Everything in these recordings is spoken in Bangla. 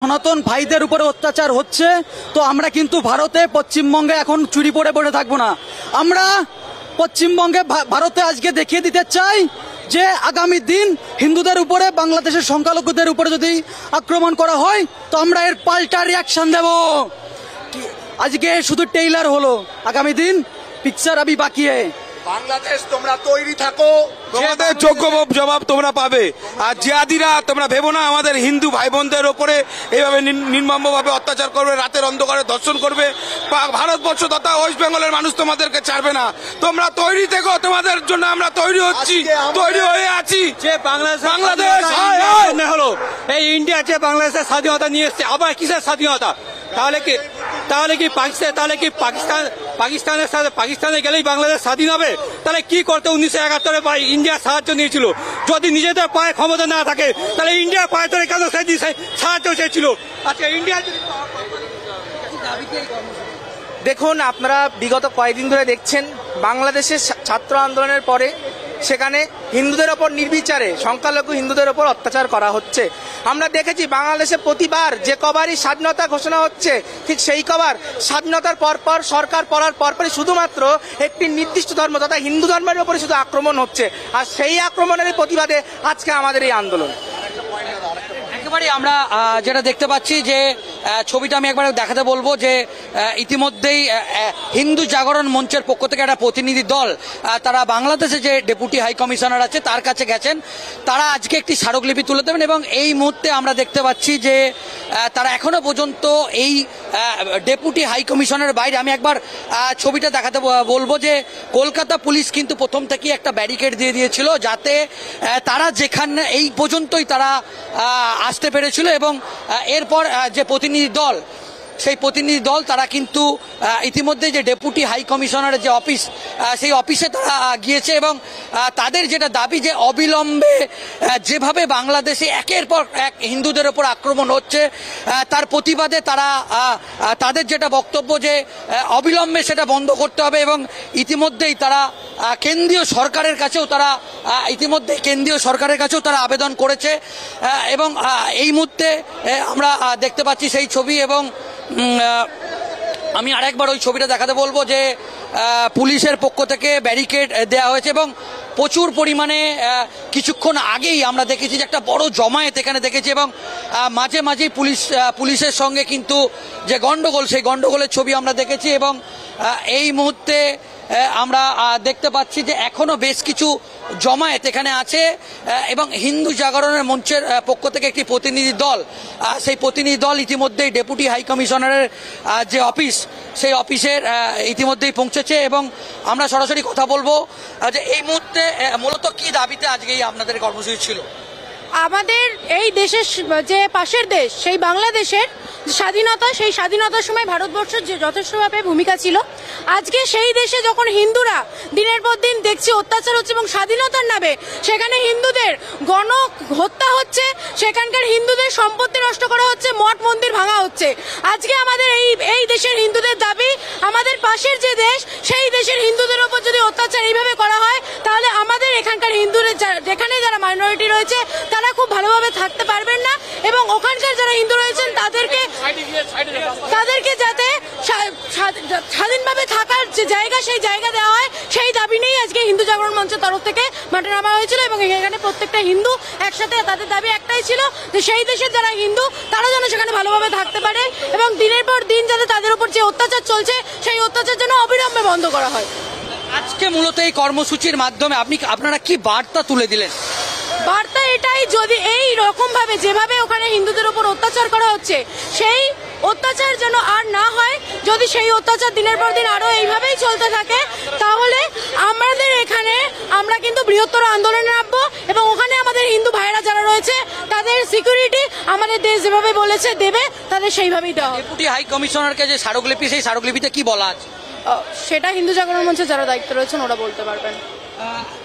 সনাতন ভাইদের উপরে অত্যাচার হচ্ছে, তো আমরা কিন্তু ভারতে পশ্চিমবঙ্গে এখন চুরি পড়ে পড়ে থাকবো না। আমরা পশ্চিমবঙ্গে ভারতে আজকে দেখিয়ে দিতে চাই যে আগামী দিন হিন্দুদের উপরে, বাংলাদেশের সংখ্যালঘুদের উপরে যদি আক্রমণ করা হয় তো আমরা এর পাল্টা রিয়াকশন দেব। আজকে শুধু টেইলার হলো, আগামী দিন পিকচার আবি বাকি है। বাংলাদেশ তোমরা তৈরি থাকো, তোমাদের যোগ্য জবাব তোমরা পাবে। আর জিহাদিরা তোমরা ভেবো না আমাদের হিন্দু ভাই বোনদের ওপরে এইভাবে নির্মমভাবে অত্যাচার করবে, রাতের অন্ধকারে ধর্ষণ করবে। ভারতবর্ষ তথা ওয়েস্ট বেঙ্গলের মানুষ তোমাদেরকে ছাড়বে না। তোমরা তৈরি থেকো, তোমাদের জন্য আমরা তৈরি হচ্ছি, তৈরি হয়ে আছি। যে বাংলাদেশ হলো এই ইন্ডিয়া যে বাংলাদেশের স্বাধীনতা নিয়ে এসছে, আবার কিসের স্বাধীনতা? তাহলে কি পাকিস্তানের সাথে পাকিস্তানে গেলেই বাংলাদেশ স্বাধীন হবে? তাহলে কি করতে 1971 ইন্ডিয়া সাহায্য নিয়েছিল? যদি নিজেদের পায়ে ক্ষমতা না থাকে তাহলে ইন্ডিয়ার পায়ে ধরে কেন সাহায্য চেয়েছিল? আচ্ছা, ইন্ডিয়া দেখুন, আপনারা বিগত কয়েকদিন ধরে দেখছেন বাংলাদেশের ছাত্র আন্দোলনের পরে সেখানে হিন্দুদের ওপর নির্বিচারে সংখ্যালঘু হিন্দুদের ওপর অত্যাচার করা হচ্ছে। আমরা দেখেছি বাংলাদেশে প্রতিবার যে কবারই স্বাধীনতা ঘোষণা হচ্ছে, ঠিক সেই কবার স্বাধীনতার পরপর সরকার পড়ার পরপরই শুধুমাত্র একটি নির্দিষ্ট ধর্ম তথা হিন্দু ধর্মের উপরে শুধু আক্রমণ হচ্ছে। আর সেই আক্রমণের প্রতিবাদে আজকে আমাদের এই আন্দোলন। একেবারে আমরা যেটা দেখতে পাচ্ছি যে ছবিটা আমি একবার দেখাতে বলবো যে ইতিমধ্যেই হিন্দু জাগরণ মঞ্চের পক্ষ থেকে একটা প্রতিনিধি দল তারা বাংলাদেশে যে ডেপুটি হাই কমিশনার আছে তার কাছে গেছেন। তারা আজকে একটি স্মারকলিপি তুলে দেবেন এবং এই মুহূর্তে আমরা দেখতে পাচ্ছি যে তারা এখনো পর্যন্ত এই ডেপুটি হাই কমিশনারের বাইরে, আমি একবার ছবিটা দেখাতে বলবো যে কলকাতা পুলিশ কিন্তু প্রথম থেকেই একটা ব্যারিকেড দিয়ে দিয়েছিল যাতে তারা যেখানে এই পর্যন্তই তারা আসতে পেরেছিল। এবং এরপর যে প্রতিনিধি দল, সেই প্রতিনিধি দল তারা কিন্তু ইতিমধ্যে যে ডেপুটি হাই কমিশনারের যে অফিস, সেই অফিসে তারা গিয়েছে এবং তাদের যেটা দাবি যে অবিলম্বে যেভাবে বাংলাদেশে একের পর এক হিন্দুদের ওপর আক্রমণ হচ্ছে তার প্রতিবাদে তারা তাদের যেটা বক্তব্য যে অবিলম্বে সেটা বন্ধ করতে হবে। এবং ইতিমধ্যেই তারা কেন্দ্রীয় সরকারের কাছেও তারা আবেদন করেছে। এবং এই মুহূর্তে আমরা দেখতে পাচ্ছি সেই ছবি এবং আমি আরেকবার ওই ছবিটা দেখাতে বলবো যে পুলিশের পক্ষ থেকে ব্যারিকেড দেওয়া হয়েছে এবং প্রচুর পরিমাণে কিছুক্ষণ আগেই আমরা দেখেছি যে একটা বড় জমায়েত এখানে দেখেছি এবং মাঝে মাঝেই পুলিশের সঙ্গে কিন্তু যে গন্ডগোল, সেই গন্ডগোলের ছবি আমরা দেখেছি। এবং এই মুহূর্তে আমরা দেখতে পাচ্ছি যে এখনো বেশ কিছু জমায়েত এখানে আছে এবং হিন্দু জাগরণের মঞ্চের পক্ষ থেকে একটি প্রতিনিধি দল, সেই প্রতিনিধি দল ইতিমধ্যেই ডেপুটি হাই কমিশনারের যে অফিস, সেই অফিসের ইতিমধ্যেই পৌঁছেছে এবং আমরা সরাসরি কথা বলবো যে এই মুহূর্তে মূলত কি দাবিতে আজকে আপনাদের কর্মসূচি ছিল? আমাদের এই দেশের যে পাশের দেশ সেই বাংলাদেশের স্বাধীনতা, সেই স্বাধীনতার সময় ভারতবর্ষের যে যথেষ্টভাবে ভূমিকা ছিল। আজকে সেই দেশে যখন হিন্দুরা দিনের পর দিন দেখছি অত্যাচার হচ্ছে এবং স্বাধীনতার নামে সেখানে হিন্দুদের গণ হত্যা হচ্ছে, সেখানকার হিন্দুদের সম্পত্তি নষ্ট করা হচ্ছে, মঠ মন্দির ভাঙা হচ্ছে। আজকে আমাদের এই দেশের হিন্দুদের দাবি, আমাদের পাশের যে দেশ সেই দেশের হিন্দুদের ওপর যদি অত্যাচার এইভাবে করা হয় তাহলে আমাদের এখানকার হিন্দুদের যেখানে যারা মাইনরিটি রয়েছে তারা খুব ভালোভাবে থাকতে পারবেন না এবং ওখানকার যারা হিন্দু রয়েছেন তাদেরকে যাতে স্বাধীনভাবে থাকার যে জায়গা, সেই জায়গা দেওয়া হয়, সেই দাবি নিয়েই আজকে হিন্দু জাগরণ মঞ্চের তরফ থেকে মাঠে নামা হয়েছিল। এবং এখানে প্রত্যেকটা হিন্দু একসাথে, তাদের দাবি একটাই ছিল যে সেই দেশের যারা হিন্দু তারা যেন সেখানে ভালোভাবে থাকতে পারে এবং দিনের পর দিন যাতে তাদের উপর যে অত্যাচার চলছে সেই অত্যাচার যেন অবিলম্বে বন্ধ করা হয়। আজকে মূলত এই কর্মসূচির মাধ্যমে আপনারা কি বার্তা তুলে দিলেন? বার্তা এটাই, যদি এই রকম ভাবে যেভাবে ওখানে হিন্দুদের উপর অত্যাচার করা হচ্ছে সেই অত্যাচার যেন আর না হয়। যদি সেই অত্যাচার দিনের পর দিন আরো এইভাবেই চলতে থাকে তাহলে আমাদের এখানে আমরা কিন্তু বৃহত্তর আন্দোলনে নামবো এবং ওখানে আমাদের হিন্দু ভাইরা যারা রয়েছে তাদের সিকিউরিটি আমাদের দেশ যেভাবে বলেছে দেবে, তাদের সেইভাবেই দেওয়া। ডেপুটি হাই কমিশনারকে যে স্মারকলিপি, সেই স্মারকলিপিতে কি বলা আছে? সেটা হিন্দু জাগরণ মঞ্চে যারা দায়িত্ব রয়েছেন ওরা বলতে পারবেন।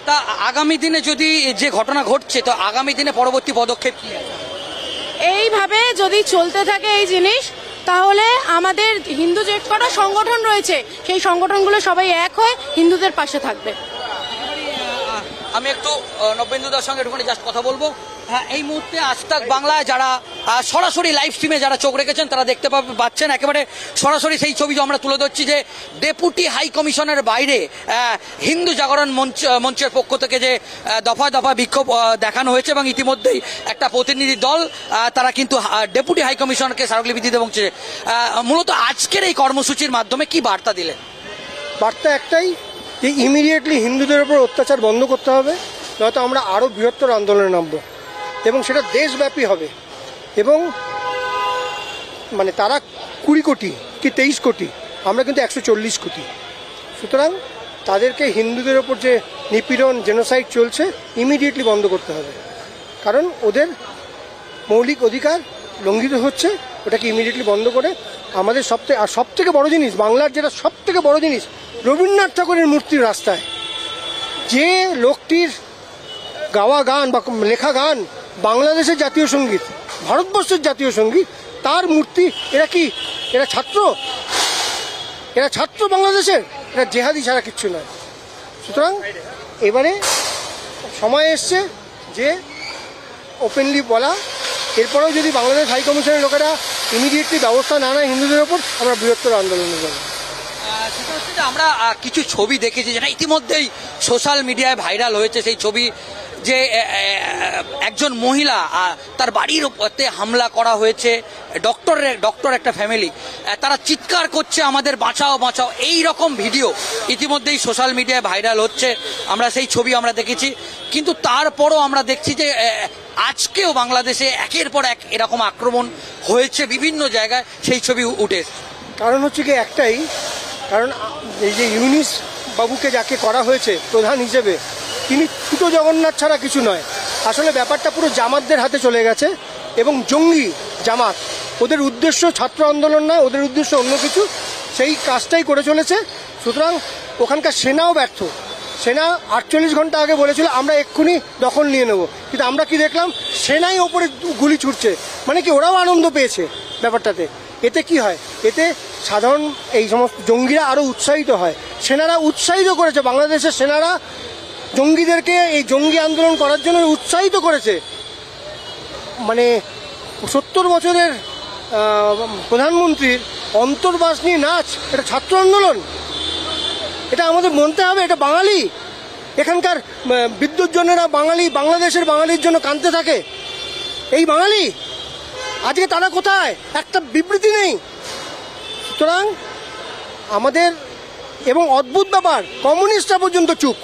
তা আগামী দিনে যদি যে ঘটনা ঘটছে তো আগামী দিনে পরবর্তী পদক্ষেপ কি? এইভাবে যদি চলতে থাকে এই জিনিস তাহলে আমাদের হিন্দু যে কটা সংগঠন রয়েছে সেই সংগঠনগুলো সবাই এক হয়ে হিন্দুদের পাশে থাকবে। আমি একটু নবেন্দুদার সঙ্গে একটুখানি জাস্ট কথা বলবো। হ্যাঁ, এই মুহূর্তে আজ তাক বাংলায় যারা সরাসরি লাইভ স্ট্রিমে যারা চোখ রেখেছেন তারা দেখতে পাচ্ছেন একেবারে সরাসরি সেই ছবি আমরা তুলে ধরছি যে ডেপুটি হাই কমিশনের বাইরে হিন্দু জাগরণ মঞ্চের পক্ষ থেকে যে দফায় দফায় বিক্ষোভ দেখানো হয়েছে এবং ইতিমধ্যেই একটা প্রতিনিধি দল তারা কিন্তু ডেপুটি হাই কমিশনকে স্মারকলিপি দিতে এবং মূলত আজকের এই কর্মসূচির মাধ্যমে কি বার্তা দিলেন? বার্তা একটাই যে ইমিডিয়েটলি হিন্দুদের উপর অত্যাচার বন্ধ করতে হবে, নয়তো আমরা আরও বৃহত্তর আন্দোলনে নামবো এবং সেটা দেশব্যাপী হবে। এবং মানে তারা 20 কোটি কি 23 কোটি, আমরা কিন্তু 140 কোটি। সুতরাং তাদেরকে হিন্দুদের ওপর যে নিপীড়ন জেনোসাইড চলছে ইমিডিয়েটলি বন্ধ করতে হবে, কারণ ওদের মৌলিক অধিকার লঙ্ঘিত হচ্ছে। ওটাকে ইমিডিয়েটলি বন্ধ করে আমাদের সবথেকে বড় জিনিস, বাংলার যেটা সবথেকে বড় জিনিস, রবীন্দ্রনাথ ঠাকুরের মূর্তির রাস্তায় যে লোকটির গাওয়া গান বা লেখা গান বাংলাদেশের জাতীয় সঙ্গীত, ভারতবর্ষের জাতীয় সঙ্গীত, তার মূর্তি, এরা ছাত্র বাংলাদেশের, এরা জেহাদি ছাড়া কিচ্ছু নয়। সুতরাং এবারে সময় এসছে যে ওপেনলি বলা, এরপরেও যদি বাংলাদেশ হাই কমিশনের লোকেরা ইমিডিয়েটলি ব্যবস্থা না নেয় হিন্দুদের ওপর, আমরা বৃহত্তর আন্দোলনে যাব। সেটা হচ্ছে যে আমরা কিছু ছবি দেখেছি যেটা ইতিমধ্যেই সোশ্যাল মিডিয়ায় ভাইরাল হয়েছে। সেই ছবি যে একজন মহিলা তার বাড়ির উপরে হামলা করা হয়েছে, ডক্টর একটা ফ্যামিলি, তারা চিৎকার করছে আমাদের বাঁচাও বাঁচাও, এই রকম ভিডিও ইতিমধ্যেই সোশ্যাল মিডিয়ায় ভাইরাল হচ্ছে। আমরা সেই ছবি আমরা দেখেছি, কিন্তু তারপরও আমরা দেখছি যে আজকেও বাংলাদেশে একের পর এক এরকম আক্রমণ হয়েছে বিভিন্ন জায়গায়, সেই ছবি উঠে। কারণ হচ্ছে কি একটাই, কারণ এই যে ইউনিস বাবুকে যাকে করা হয়েছে প্রধান হিসেবে, তিনি ছোটো জগন্নাথ ছাড়া কিছু নয়। আসলে ব্যাপারটা পুরো জামাতদের হাতে চলে গেছে এবং জঙ্গি জামাত, ওদের উদ্দেশ্য ছাত্র আন্দোলন নয়, ওদের উদ্দেশ্য অন্য কিছু, সেই কাজটাই করে চলেছে। সুতরাং ওখানকার সেনাও ব্যর্থ। সেনা 48 ঘন্টা আগে বলেছিল আমরা এক্ষুনি দখল নিয়ে নেব, কিন্তু আমরা কি দেখলাম, সেনাই ওপরে গুলি ছুটছে। মানে কি, ওরাও আনন্দ পেয়েছে ব্যাপারটাতে। এতে কি হয়, এতে সাধারণ এই সমস্ত জঙ্গিরা আরও উৎসাহিত হয়। সেনারা উৎসাহিত করেছে, বাংলাদেশের সেনারা জঙ্গিদেরকে এই জঙ্গি আন্দোলন করার জন্য উৎসাহিত করেছে। মানে 70 বছরের প্রধানমন্ত্রীর অন্তর্বাসনী নাচ, এটা ছাত্র আন্দোলন, এটা আমাদের মানতে হবে। এটা বাঙালি, এখানকার বিদ্যুৎজনেরা বাঙালি, বাংলাদেশের বাঙালির জন্য কাঁদতে থাকে, এই বাঙালি। আজকে তারা কোথায়, একটা বিবৃতি নেই। সুতরাং আমাদের, এবং অদ্ভুত ব্যাপার, কমিউনিস্টরা পর্যন্ত চুপ।